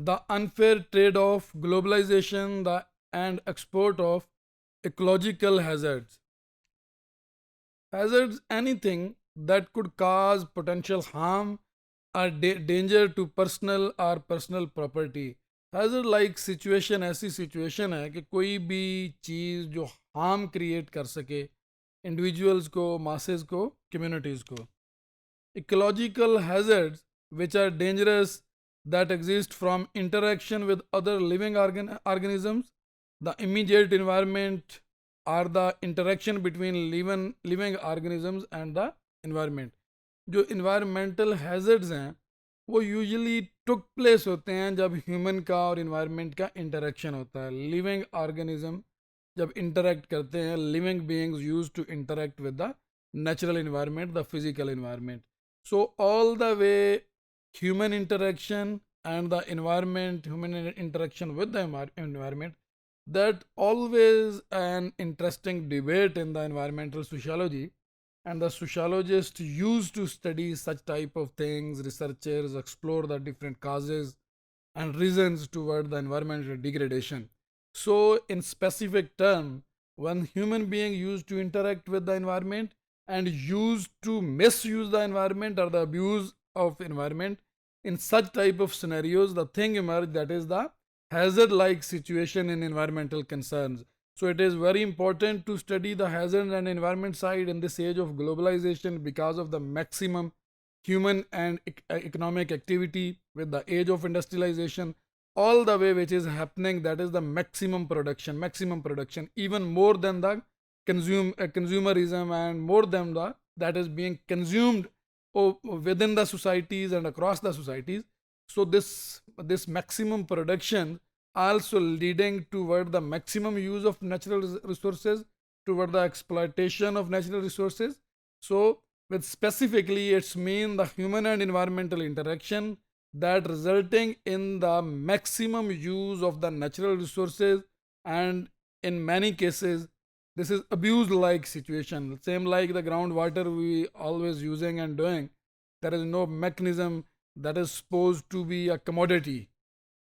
the unfair trade-off, globalization, and export of ecological hazards. Hazards, anything that could cause potential harm or danger to personal or personal property. Hazard like situation ऐसी situation है कि कोई भी चीज़ जो harm create कर सके individuals को, masses को, कम्युनिटीज़ को. Ecological hazards, which are dangerous, that exist from interaction with other living organisms, the immediate environment, or the interaction between living organisms and the environment. जो environmental hazards हैं वो usually took place होते हैं जब human का और environment का interaction होता है. लिविंग ऑर्गेनिज्म जब इंटरेक्ट करते हैं, living beings use to interact with the natural environment, the physical environment. So all the way human interaction and the environment, human interaction with the environment, that always an interesting debate in the environmental sociology, and the sociologists used to study such type of things. Researchers explore the different causes and reasons toward the environmental degradation. So in specific term, when human being used to interact with the environment and used to misuse the environment or the abuse of environment, in such type of scenarios the thing emerged that is the hazard like situation in environmental concerns. So it is very important to study the hazard and environment side in this age of globalization because of the maximum human and economic activity with the age of industrialization, all the way which is happening, that is the maximum production, even more than the consumerism and more than the that is being consumed within the societies and across the societies. So this maximum production also leading toward the maximum use of natural resources, toward the exploitation of natural resources. So with specifically it's mean the human and environmental interaction that resulting in the maximum use of the natural resources, and in many cases this is abuse like situation, same like the groundwater we always using and doing. There is no mechanism that is supposed to be a commodity,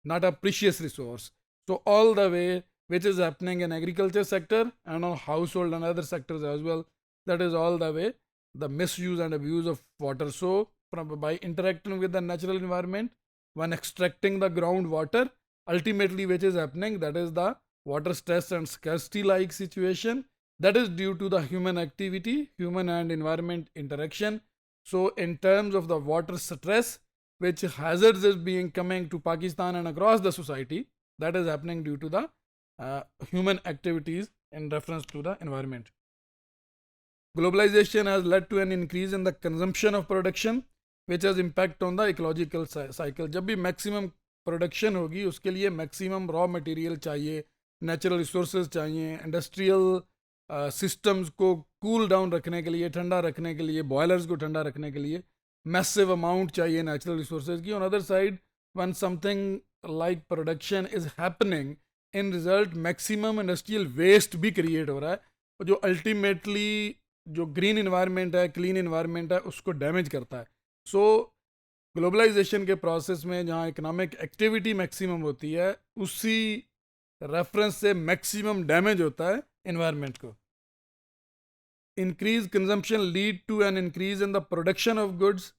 not a precious resource. So all the way which is happening in agriculture sector and on household and other sectors as well, that is all the way the misuse and abuse of water. So by interacting with the natural environment, when extracting the groundwater, ultimately which is happening, that is the water stress and scarcity like situation, that is due to the human activity, human and environment interaction. So in terms of the water stress, which hazards is being coming to Pakistan and across the society, that is happening due to the human activities in reference to the environment. Globalization has led to an increase in the consumption of production, which has impact on the ecological cycle. जब भी maximum production होगी उसके लिए maximum raw material चाहिए, natural resources चाहिए, industrial systems को cool down रखने के लिए, ठंडा रखने के लिए, boilers को ठंडा रखने के लिए massive amount चाहिए natural resources की. On other side, when something like production is happening, in result maximum industrial waste भी create हो रहा है जो ultimately जो ग्रीन इन्वायरमेंट है, क्लीन इन्वायरमेंट है, उसको डैमेज करता है. सो ग्लोबलाइजेशन के प्रोसेस में जहाँ इकोनॉमिक एक्टिविटी मैक्सिमम होती है, उसी रेफरेंस से मैक्सिमम डैमेज होता है इन्वायरमेंट को. Increase consumption lead to an increase in the production of goods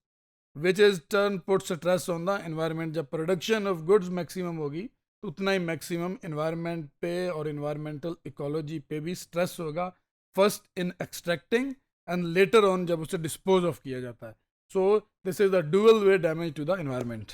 which is turn put stress on the environment. जब प्रोडक्शन ऑफ गुड्स मैक्सिमम होगी तो उतना ही मैक्सिमम इन्वायरमेंट पे और इन्वायरमेंटल इकोलॉजी पे भी स्ट्रेस होगा, first in extracting and later on जब उसे डिस्पोज ऑफ किया जाता है. So this is the dual way damage to the environment.